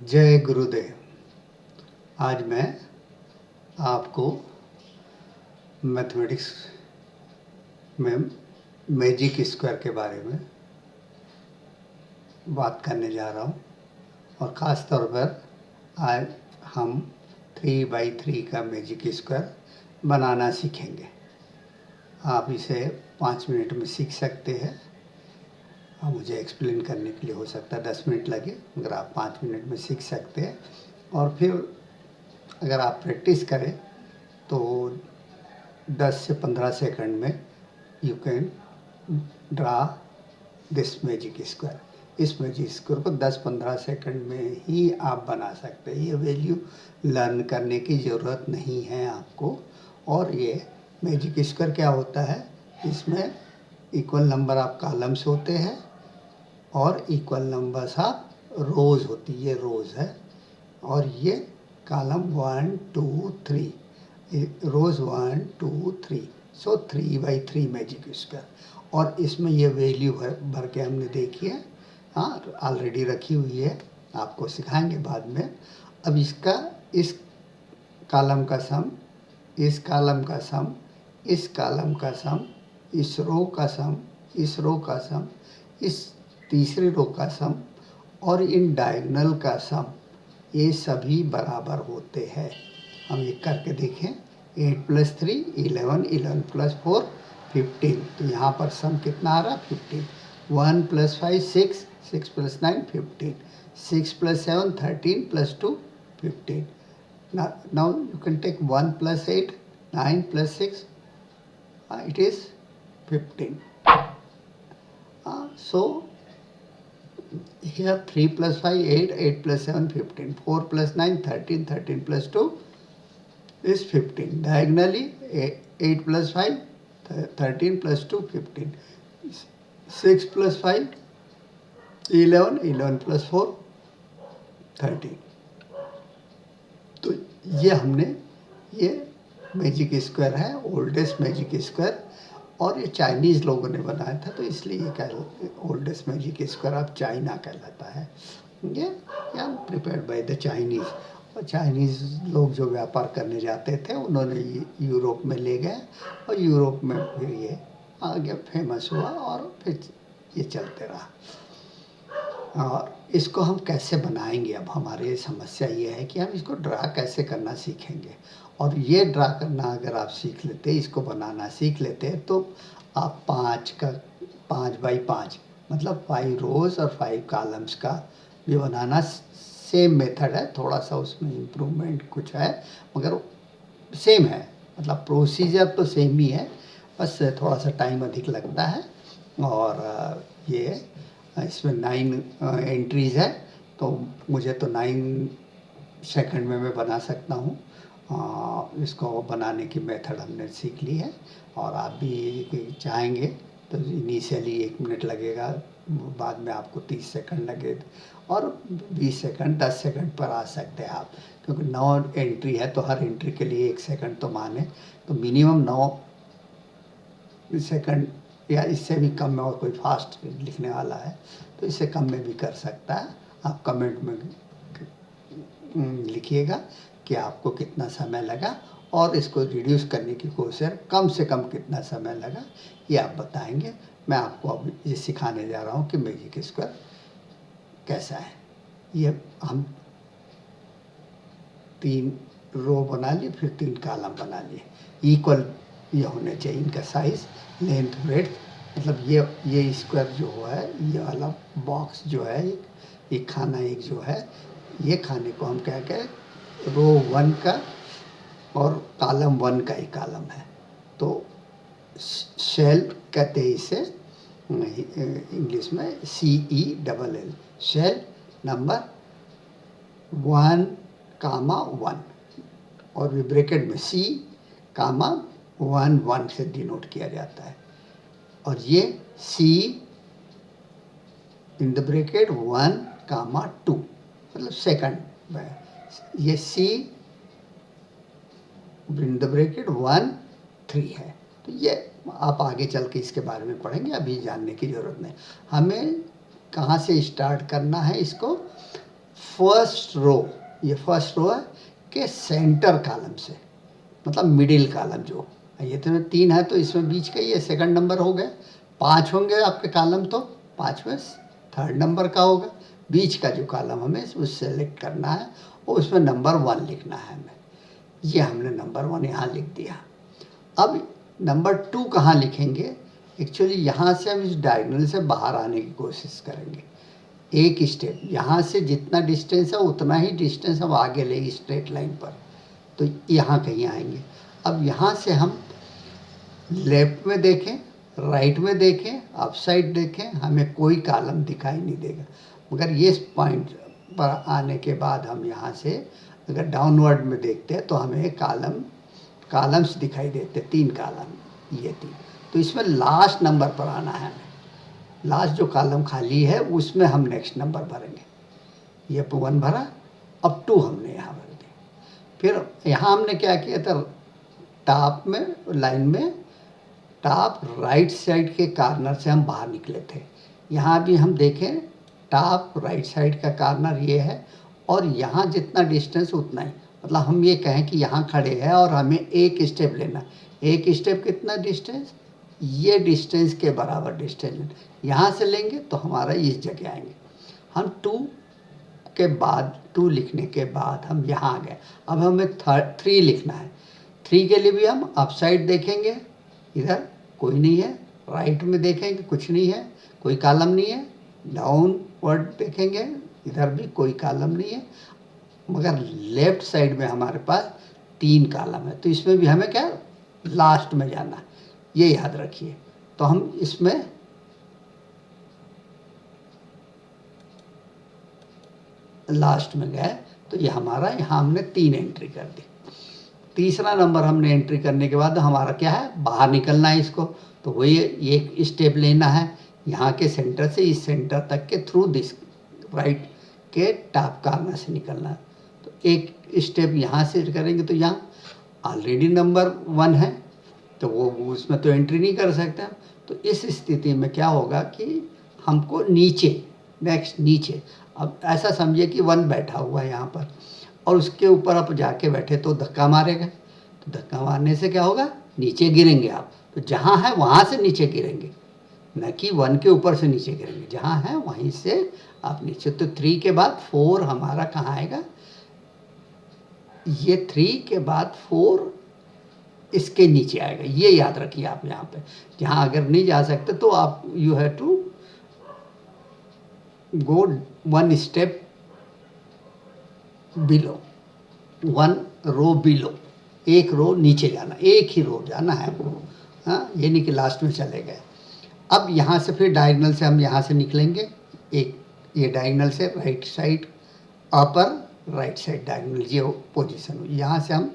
जय गुरुदेव। आज मैं आपको मैथमेटिक्स में मैजिक स्क्वायर के बारे में बात करने जा रहा हूँ और ख़ास तौर पर आज हम 3×3 का मैजिक स्क्वायर बनाना सीखेंगे। आप इसे 5 मिनट में सीख सकते हैं। मुझे एक्सप्लेन करने के लिए हो सकता है 10 मिनट लगे, मगर आप 5 मिनट में सीख सकते हैं। और फिर अगर आप प्रैक्टिस करें तो 10 से 15 सेकंड में you can draw this magic square. इस मैजिक स्क्वायर को 10-15 सेकंड में ही आप बना सकते हैं। ये वैल्यू लर्न करने की ज़रूरत नहीं है आपको। और ये मैजिक स्क्वायर क्या होता है, इसमें इक्वल नंबर ऑफ कॉलम्स होते हैं और इक्वल नंबर्स ऑफ रोज़ होती है। ये रोज़ है और ये कॉलम 1 2 3, रोज़ 1 2 3, सो 3×3 मैजिक स्क्वायर। और इसमें ये वैल्यू है भर के हमने देखी है, हाँ ऑलरेडी रखी हुई है, आपको सिखाएंगे बाद में। अब इसका इस कॉलम का सम, इस कॉलम का सम, इस कॉलम का सम, इस रो का सम, इस रो का सम, इस तीसरे रो का सम और इन डायगोनल का सम, ये सभी बराबर होते हैं। हम ये करके देखें। 8 + 3 11, 11 + 4 15। तो यहाँ पर सम कितना आ रहा है 15। 1 + 5 6, 6 + 9 15, 6 + 7 13 + 2 15। Now you can take 1 + 8, 9 + 6, it is 15. So here 3 + 5 8, 8 + 7 15, 4 + 9 13, 13 + 2 is 15. Diagonally 8 + 5 13 + 2 15, 6 + 5 11, 11 + 4 13। तो ये हमने ये मैजिक स्क्वायर है, ओल्डेस्ट मैजिक स्क्वायर, और ये चाइनीज़ लोगों ने बनाया था, तो इसलिए ये oldest magic square of China कहलाता है। ये प्रिपेयर्ड बाय द चाइनीज़। और चाइनीज़ लोग जो व्यापार करने जाते थे उन्होंने यूरोप में ले गए और यूरोप में फिर ये आगे फेमस हुआ और फिर ये चलते रहा। और इसको हम कैसे बनाएंगे, अब हमारी समस्या ये है कि हम इसको ड्रा कैसे करना सीखेंगे। और ये ड्रा करना अगर आप सीख लेते, इसको बनाना सीख लेते हैं, तो आप 5×5 मतलब 5 रोज़ और 5 कॉलम्स का भी बनाना सेम मेथड है। थोड़ा सा उसमें इम्प्रूवमेंट कुछ है, मगर सेम है, मतलब प्रोसीजर तो सेम ही है, बस थोड़ा सा टाइम अधिक लगता है। और ये इसमें 9 एंट्रीज़ है, तो मुझे तो 9 सेकंड में मैं बना सकता हूँ। इसको बनाने की मेथड हमने सीख ली है। और आप भी चाहेंगे तो इनिशियली 1 मिनट लगेगा, बाद में आपको 30 सेकंड लगे और 20 सेकंड 10 सेकंड पर आ सकते हैं आप, क्योंकि 9 एंट्री है तो हर एंट्री के लिए 1 सेकंड तो माने, तो मिनिमम 9 सेकंड या इससे भी कम में। और कोई फास्ट लिखने वाला है तो इससे कम में भी कर सकता है। आप कमेंट में लिखिएगा कि आपको कितना समय लगा और इसको रिड्यूस करने की कोशिश, कम से कम कितना समय लगा ये आप बताएंगे। मैं आपको अब ये सिखाने जा रहा हूँ कि मैजिक स्क्वायर कैसा है। ये हम 3 रो बना लिए, फिर 3 कॉलम बना लिए। इक्वल ये होने चाहिए इनका साइज़, लेंथ ब्रेड्थ। मतलब ये स्क्वायर जो है, ये वाला बॉक्स जो है, ये खाना एक जो है, ये खाने को हम क्या कहें, रो 1 का और कॉलम 1 का ही कॉलम है, तो शेल कहते हैं इसे इंग्लिश में, CELL, शेल नंबर 1,1 और ब्रैकेट में C,1 से डिनोट किया जाता है। और ये C इन द ब्रैकेट 1,2 मतलब सेकंड में, ये C इन द ब्रैकेट 1 3 है। तो ये आप आगे चल के इसके बारे में पढ़ेंगे, अभी जानने की ज़रूरत नहीं। हमें कहाँ से स्टार्ट करना है इसको, फर्स्ट रो, ये फर्स्ट रो है के सेंटर कॉलम से, मतलब मिडिल कॉलम जो ये तो 3 है तो इसमें बीच का ये सेकंड नंबर हो गए। 5 होंगे आपके कॉलम तो 5वें थर्ड नंबर का होगा। बीच का जो कॉलम हमें उससे सेलेक्ट करना है और उसमें नंबर 1 लिखना है हमें। ये हमने नंबर 1 यहाँ लिख दिया। अब नंबर 2 कहाँ लिखेंगे? एक्चुअली यहाँ से हम इस डायगोनल से बाहर आने की कोशिश करेंगे। एक स्टेप यहाँ से जितना डिस्टेंस है उतना ही डिस्टेंस हम आगे लेंगे स्ट्रेट लाइन पर, तो यहाँ कहीं आएंगे। अब यहाँ से हम लेफ्ट में देखें, राइट में देखें, अप साइड देखें, हमें कोई कॉलम दिखाई नहीं देगा। मगर ये पॉइंट पर आने के बाद हम यहाँ से अगर डाउनवर्ड में देखते हैं तो हमें कॉलम्स दिखाई देते, 3 कॉलम, ये 3। तो इसमें लास्ट नंबर पर आना है हमें। लास्ट जो कॉलम खाली है उसमें हम नेक्स्ट नंबर भरेंगे। ये 1 भरा, अब 2 हमने यहाँ भर दिया। फिर यहाँ हमने क्या किया था, टॉप में लाइन में टॉप राइट साइड के कॉर्नर से हम बाहर निकले थे। यहाँ भी हम देखें टॉप राइट साइड का कॉर्नर ये है और यहाँ जितना डिस्टेंस उतना ही, मतलब हम ये कहें कि यहाँ खड़े हैं और हमें एक स्टेप लेना। एक स्टेप कितना डिस्टेंस? ये डिस्टेंस के बराबर डिस्टेंस यहाँ से लेंगे तो हमारा इस जगह आएंगे। हम 2 के बाद 2 लिखने के बाद हम यहाँ आ गए। अब हमें 3 लिखना है। 3 के लिए भी हम अप साइड देखेंगे, इधर कोई नहीं है। राइट में देखेंगे कुछ नहीं है, कोई कॉलम नहीं है। डाउनवर्ड देखेंगे, इधर भी कोई कॉलम नहीं है। मगर लेफ्ट साइड में हमारे पास 3 कॉलम है, तो इसमें भी हमें क्या लास्ट में जाना है, ये याद रखिए। तो हम इसमें लास्ट में गए तो ये हमारा यहाँ हमने 3 एंट्री कर दी। तीसरा नंबर हमने एंट्री करने के बाद हमारा क्या है, बाहर निकलना है इसको। तो वही एक स्टेप लेना है यहाँ के सेंटर से इस सेंटर तक के थ्रू दिस राइट के टॉप कॉर्नर से निकलना है। तो एक स्टेप यहाँ से करेंगे तो यहाँ ऑलरेडी नंबर 1 है तो वो उसमें तो एंट्री नहीं कर सकते। तो इस स्थिति में क्या होगा कि हमको नीचे नेक्स्ट नीचे, अब ऐसा समझिए कि 1 बैठा हुआ है यहाँ पर और उसके ऊपर आप जाके बैठे तो धक्का मारेगा। तो धक्का मारने से क्या होगा, नीचे गिरेंगे आप। तो जहाँ है वहाँ से नीचे गिरेंगे, न कि 1 के ऊपर से नीचे गिरेंगे। जहाँ है वहीं से आप नीचे। तो 3 के बाद 4 हमारा कहाँ आएगा, ये 3 के बाद 4 इसके नीचे आएगा। ये याद रखिए आप यहाँ पे। जहाँ अगर नहीं जा सकते तो आप you have to go 1 step below, 1 row below, एक रो नीचे जाना, एक ही रो जाना है आपको। हाँ, ये नहीं कि लास्ट में चले गए। अब यहाँ से फिर डायगोनल से हम यहाँ से निकलेंगे। एक ये डायगोनल से right side upper right side diagonal ये पोजीशन हो। यहाँ से हम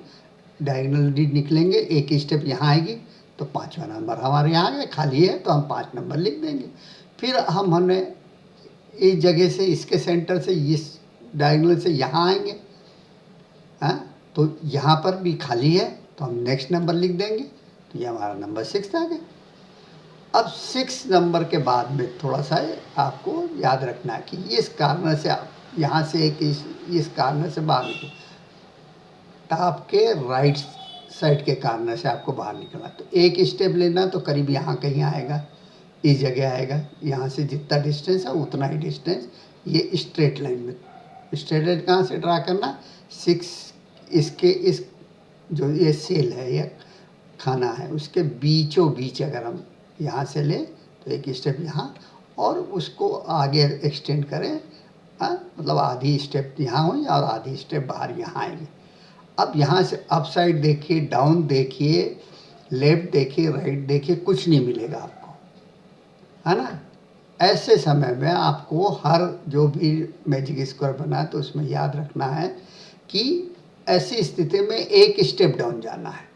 डायगोनल निकलेंगे, एक स्टेप यहाँ आएगी तो 5वां नंबर हमारे यहाँ आ गया। खाली है तो हम 5 नंबर लिख देंगे। फिर हमने इस जगह से इसके सेंटर से इस डायगोनल से यहाँ आएंगे। हाँ, तो यहाँ पर भी खाली है तो हम नेक्स्ट नंबर लिख देंगे। तो ये हमारा नंबर 6 आ गया। अब 6 नंबर के बाद में थोड़ा सा आपको याद रखना है कि इस कॉर्नर से आप यहाँ से एक इस कॉर्नर से बाहर निकलो, टॉप के राइट साइड के कॉर्नर से आपको बाहर निकलना। तो एक स्टेप लेना तो करीब यहाँ कहीं आएगा, इस जगह आएगा। यहाँ से जितना डिस्टेंस है उतना ही डिस्टेंस ये स्ट्रेट लाइन में, स्ट्रेट लाइन कहाँ से ड्रा करना, 6 इसके इस जो ये सेल है ये खाना है उसके बीचों बीच अगर हम यहाँ से ले तो एक स्टेप यहाँ और उसको आगे एक्सटेंड करें। मतलब आधी स्टेप यहाँ हुई और आधी स्टेप बाहर यहाँ आएंगे। अब यहाँ से अप साइड देखिए, डाउन देखिए, लेफ्ट देखिए, राइट देखिए, कुछ नहीं मिलेगा आपको, है ना। ऐसे समय में आपको हर जो भी मैजिक स्क्वायर बना तो उसमें याद रखना है कि ऐसी स्थिति में एक स्टेप डाउन जाना है।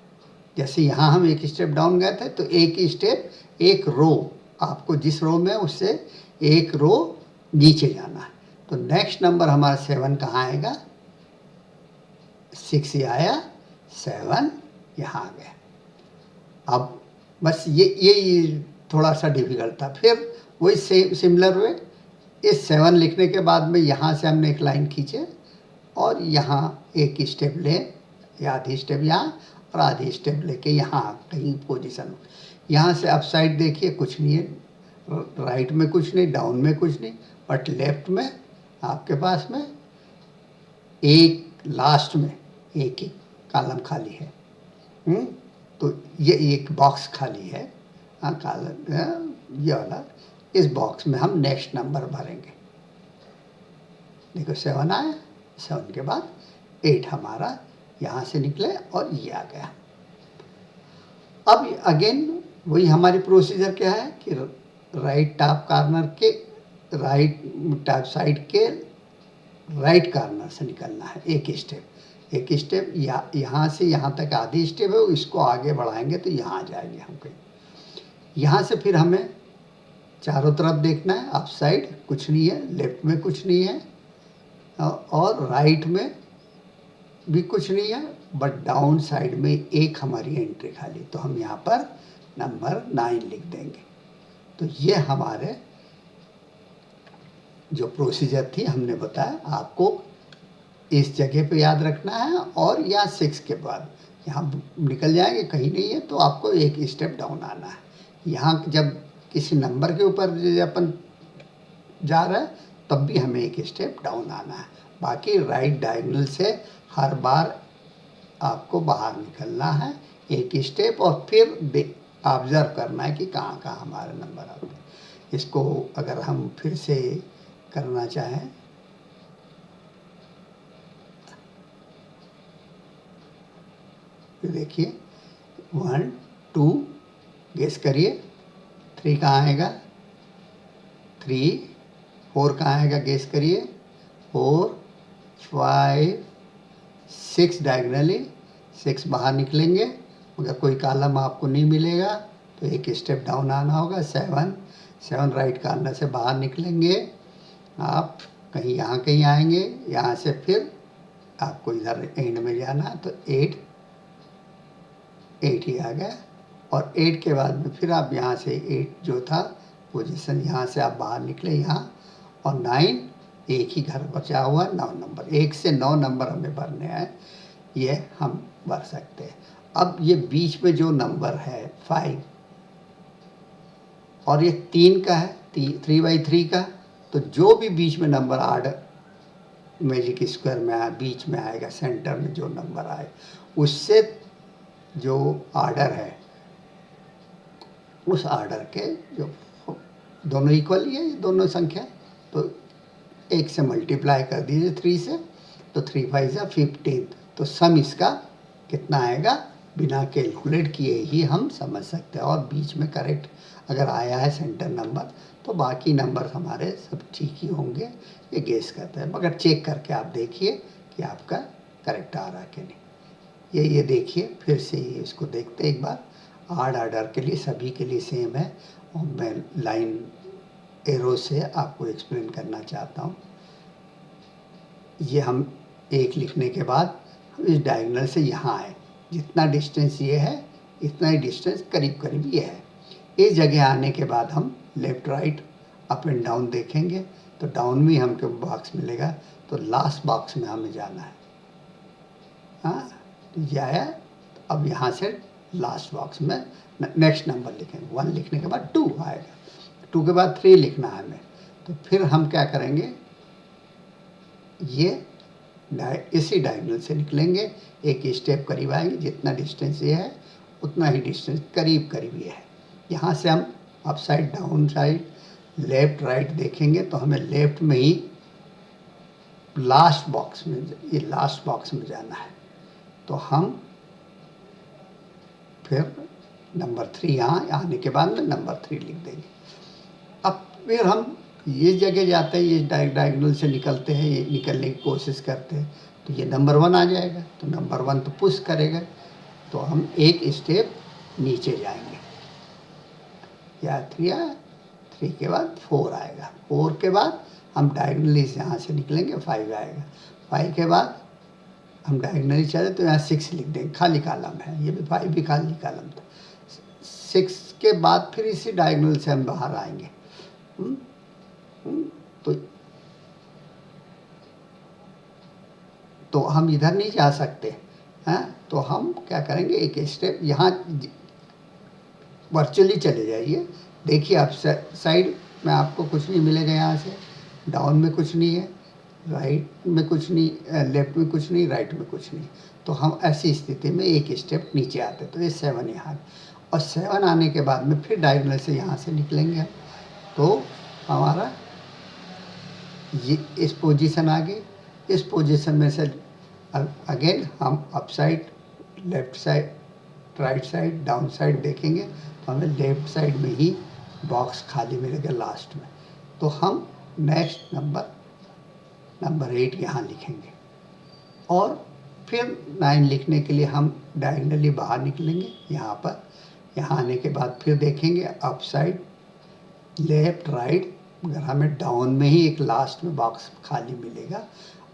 जैसे यहाँ हम एक स्टेप डाउन गए थे तो एक स्टेप, एक रो, आपको जिस रो में उससे एक रो नीचे जाना है। तो नेक्स्ट नंबर हमारा 7 कहाँ आएगा, 6 ये आया, 7 यहाँ आ गया। अब बस ये थोड़ा सा डिफिकल्ट था। फिर वही सिमिलर वे इस 7 लिखने के बाद में यहाँ से हमने एक लाइन खींचे और यहाँ एक स्टेप ले, या आधी स्टेप यहाँ और आधी स्टेप लेके यहाँ कहीं पोजीशन। यहाँ से अप साइड देखिए कुछ नहीं है, राइट में कुछ नहीं, डाउन में कुछ नहीं, बट लेफ्ट में आपके पास में एक, लास्ट में एक ही कॉलम खाली है। तो ये एक बॉक्स खाली है, हाँ कॉलम ये वाला। इस बॉक्स में हम नेक्स्ट नंबर भरेंगे। देखो 7 आया, 7 के बाद 8 हमारा यहाँ से निकले और ये आ गया। अब अगेन वही हमारी प्रोसीजर क्या है कि राइट टॉप कॉर्नर के, राइट टॉप साइड के राइट कॉर्नर से निकलना है एक स्टेप यहाँ से यहाँ तक आधी स्टेप है, इसको आगे बढ़ाएंगे तो यहाँ आ जाएंगे हम कहीं। यहाँ से फिर हमें चारों तरफ देखना है, अप साइड कुछ नहीं है, लेफ्ट में कुछ नहीं है और राइट में भी कुछ नहीं है, बट डाउन साइड में एक हमारी एंट्री खाली। तो हम यहाँ पर नंबर 9 लिख देंगे। तो ये हमारे जो प्रोसीजर थी हमने बताया, आपको इस जगह पे याद रखना है। और यहाँ 6 के बाद यहाँ निकल जाएंगे, कहीं नहीं है तो आपको एक स्टेप डाउन आना है। यहाँ जब किसी नंबर के ऊपर अपन जा रहे हैं तब भी हमें एक स्टेप डाउन आना है। बाकी राइट डायगोनल से हर बार आपको बाहर निकलना है एक स्टेप, और फिर ऑब्जर्व करना है कि कहाँ कहाँ हमारे नंबर आते हैं। इसको अगर हम फिर से करना चाहें तो देखिए 1 2 गेस करिए, 3 कहाँ आएगा, 3 4 कहाँ आएगा, गेस करिए, 4 5 6 डायगनली, 6 बाहर निकलेंगे मगर कोई कॉलम आपको नहीं मिलेगा तो एक स्टेप डाउन आना होगा। 7 राइट कॉर्नर से बाहर निकलेंगे, आप कहीं यहाँ कहीं आएंगे, यहाँ से फिर आपको इधर एंड में जाना है तो 8 ही आ गया। और 8 के बाद में फिर आप यहाँ से 8 जो था पोजीशन, यहाँ से आप बाहर निकले यहाँ, और 9 एक ही घर बचा हुआ 9 नंबर, 1 से 9 नंबर हमें भरने हैं, ये हम भर सकते हैं। अब ये बीच में जो नंबर है 5 और ये 3 का है, 3/3 का, तो जो भी बीच में नंबर आर्डर मैजिक स्क्वायर में आया, बीच में आएगा, सेंटर में जो नंबर आए उससे जो आर्डर है उस आर्डर के जो दोनों इक्वल ही है, दोनों संख्या, तो 1 से मल्टीप्लाई कर दीजिए 3 से, तो 3 5 या 15, तो सम इसका कितना आएगा बिना कैलकुलेट किए ही हम समझ सकते हैं। और बीच में करेक्ट अगर आया है सेंटर नंबर तो बाकी नंबर हमारे सब ठीक ही होंगे, ये गेस करते हैं। मगर चेक करके आप देखिए कि आपका करेक्ट आ रहा है कि नहीं। ये देखिए फिर से इसको देखते एक बार। आड आर्डर के लिए सभी के लिए सेम है और मैं लाइन एरो से आपको एक्सप्लेन करना चाहता हूँ। ये हम 1 लिखने के बाद हम इस डायगोनल से यहाँ आए, जितना डिस्टेंस ये है इतना ही डिस्टेंस करीब करीब ये है। इस जगह आने के बाद हम left right up and down देखेंगे तो डाउन में हमको बॉक्स मिलेगा, तो लास्ट बॉक्स में हमें जाना है। हाँ ये आया, अब यहाँ से लास्ट बॉक्स में नेक्स्ट नंबर लिखेंगे। 1 लिखने के बाद 2 आएगा, 2 के बाद 3 लिखना है हमें, तो फिर हम क्या करेंगे, ये इसी डायगोनल से निकलेंगे, एक स्टेप करीब आएंगे, जितना डिस्टेंस ये है उतना ही डिस्टेंस करीब करीब ये है। यहाँ से हम up side down side left right देखेंगे तो हमें लेफ़्ट में ही लास्ट बॉक्स में, ये लास्ट बॉक्स में जाना है, तो हम फिर नंबर 3 यहाँ आने के बाद में नंबर 3 लिख देंगे। अब फिर हम ये जगह जाते हैं, ये डायगोनल से निकलते हैं, ये निकलने की कोशिश करते हैं तो ये नंबर 1 आ जाएगा, तो नंबर 1 तो पुश करेगा, तो हम एक स्टेप नीचे जाएंगे। या 3 आया, 3 के बाद 4 आएगा, 4 के बाद हम डायगोनली से यहाँ से निकलेंगे, 5 आएगा, 5 के बाद हम डायगोनली चले तो यहाँ 6 लिख देंगे, खाली कॉलम है, ये भी 5 भी खाली कॉलम था। 6 के बाद फिर इसी डायगोनल से हम बाहर आएंगे। तो तो हम इधर नहीं जा सकते हैं, तो हम क्या करेंगे, एक स्टेप यहाँ वर्चुअली चले जाइए। देखिए आप साइड में आपको कुछ नहीं मिलेगा, यहाँ से डाउन में कुछ नहीं है, राइट में कुछ नहीं, लेफ्ट में कुछ नहीं, राइट में कुछ नहीं। तो हम ऐसी स्थिति में एक स्टेप नीचे आते, तो ये 7 यहाँ, और 7 आने के बाद में फिर डायगोनल से यहाँ से निकलेंगे हम, तो हमारा ये इस पोजीशन आ गई। इस पोजीशन में से अगेन हम up side, left side, right side, down side देखेंगे, तो हमें लेफ्ट साइड में ही बॉक्स खाली मिलेगा लास्ट में। तो हम नेक्स्ट नंबर 8 यहाँ लिखेंगे, और फिर 9 लिखने के लिए हम डायगोनली बाहर निकलेंगे यहाँ पर। यहाँ आने के बाद फिर देखेंगे अप साइड, लेफ्ट, राइट, अगर हमें डाउन में ही एक लास्ट में बॉक्स खाली मिलेगा,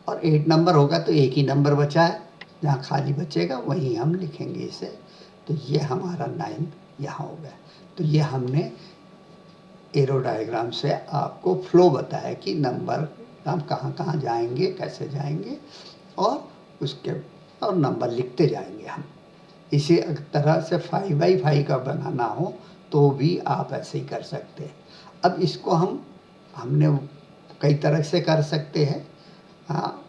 और 8 नंबर होगा तो एक ही नंबर बचा है, जहाँ खाली बचेगा वहीं हम लिखेंगे इसे। तो ये हमारा 9 यहाँ हो गया। तो ये हमने एरो डायग्राम से आपको फ्लो बताया कि नंबर हम कहाँ कहाँ जाएंगे, कैसे जाएंगे, और उसके और नंबर लिखते जाएंगे हम। इसी तरह से 5x5 का बनाना हो तो भी आप ऐसे ही कर सकते हैं। अब इसको हमने कई तरह से कर सकते हैं। हाँ,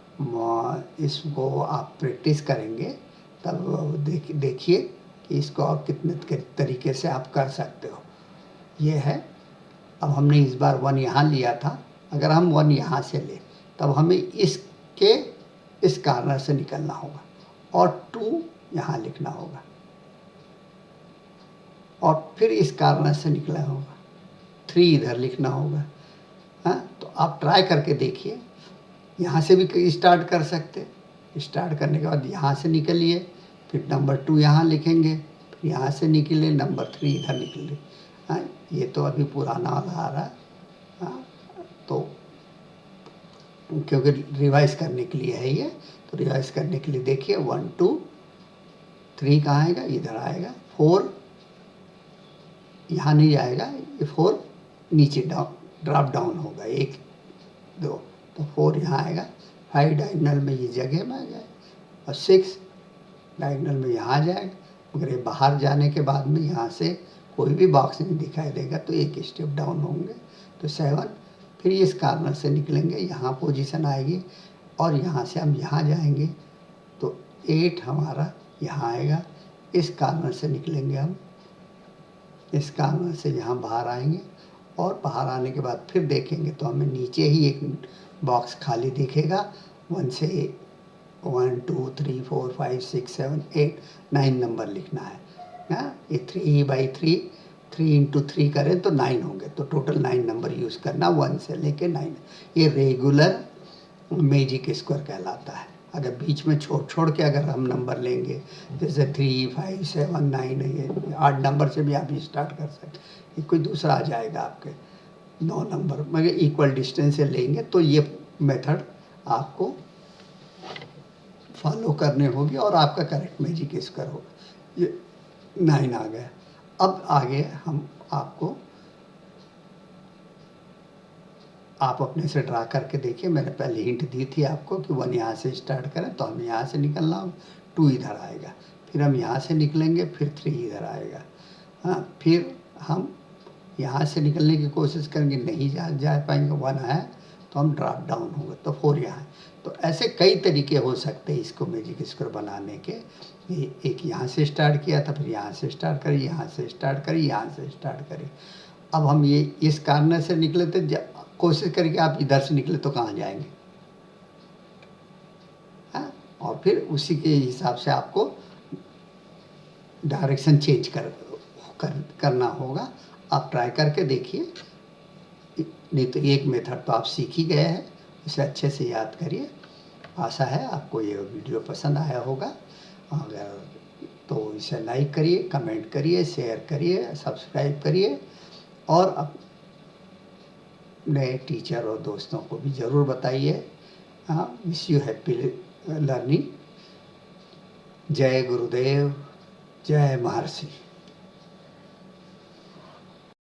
इसको आप प्रैक्टिस करेंगे तब देखिए कि इसको और कितने तरीके से आप कर सकते हो। ये है, अब हमने इस बार 1 यहाँ लिया था, अगर हम 1 यहाँ से ले तब हमें इसके इस कार्नर से निकलना होगा, और 2 यहाँ लिखना होगा, और फिर इस कार्नर से निकलना होगा, 3 इधर लिखना होगा। हाँ, तो आप ट्राई करके देखिए। यहाँ से भी स्टार्ट कर सकते, स्टार्ट करने के बाद यहाँ से निकलिए, फिर नंबर 2 यहाँ लिखेंगे, फिर यहाँ से निकले, नंबर 3 इधर निकले। हाँ, ये तो अभी पुराना वाला आ रहा है। हाँ, तो क्योंकि रिवाइज करने के लिए है ये, तो रिवाइज करने के लिए देखिए 1 2 3 कहाँ आएगा, इधर आएगा, 4 यहाँ नहीं जाएगा, ये 4 नीचे ड्रॉप डाउन होगा, 1 2, तो 4 यहाँ आएगा, 5 डायगोनल में ये जगह में आ जाएगा, और 6 डायगोनल में यहाँ जाएगा। मगर ये बाहर जाने के बाद में यहाँ से कोई भी बॉक्स नहीं दिखाई देगा, तो एक स्टेप डाउन होंगे, तो 7। फिर इस कार्नर से निकलेंगे, यहाँ पोजीशन आएगी, और यहाँ से हम यहाँ जाएंगे, तो 8 हमारा यहाँ आएगा। इस कार्नर से निकलेंगे हम, इस कार्नर से यहाँ बाहर आएंगे, और बाहर आने के बाद फिर देखेंगे तो हमें नीचे ही एक बॉक्स खाली दिखेगा, 1 से 1 2 3 4 5 6 7 8 9 नंबर लिखना है। ये 3x3 3 × 3 करें तो 9 होंगे, तो टोटल 9 नंबर यूज़ करना, 1 से लेके 9। ये रेगुलर मैजिक स्क्वायर कहलाता है। अगर बीच में छोड़ के अगर हम नंबर लेंगे, जैसे 3 5 7 9, ये 8 नंबर से भी आप स्टार्ट कर सकते, ये कोई दूसरा आ जाएगा आपके 9 नंबर, मगर इक्वल डिस्टेंस से लेंगे, तो ये मेथड आपको फॉलो करने होगी, और आपका करेक्ट मैजिक स्क्वायर होगा। ये 9 आ गया। अब आगे हम आपको, आप अपने से ड्रा करके देखिए। मैंने पहले हिंट दी थी आपको कि 1 यहाँ से स्टार्ट करें, तो हम यहाँ से निकलना हो, 2 इधर आएगा, फिर हम यहाँ से निकलेंगे, फिर 3 इधर आएगा। हाँ, फिर हम यहाँ से निकलने की कोशिश करेंगे, नहीं जा पाएंगे, 1 है तो हम ड्रॉप डाउन होंगे, तो 4 यहाँ। तो ऐसे कई तरीके हो सकते हैं इसको मैजिक स्क्वायर बनाने के। एक यहाँ से स्टार्ट किया था, फिर यहाँ से स्टार्ट करिए, यहाँ से स्टार्ट करिए, यहाँ से स्टार्ट करिए। अब हम ये इस कार्नर से निकले थे, कोशिश करके आप इधर से निकले तो कहाँ जाएंगे। हाँ, और फिर उसी के हिसाब से आपको डायरेक्शन चेंज करना होगा। आप ट्राई करके देखिए, नहीं तो एक मेथड तो आप सीख ही गए हैं, इसे अच्छे से याद करिए। आशा है आपको ये वीडियो पसंद आया होगा। अगर तो इसे लाइक करिए, कमेंट करिए, शेयर करिए, सब्सक्राइब करिए, और अपने टीचर और दोस्तों को भी ज़रूर बताइए। Wish you happy learning. जय गुरुदेव, जय महर्षि।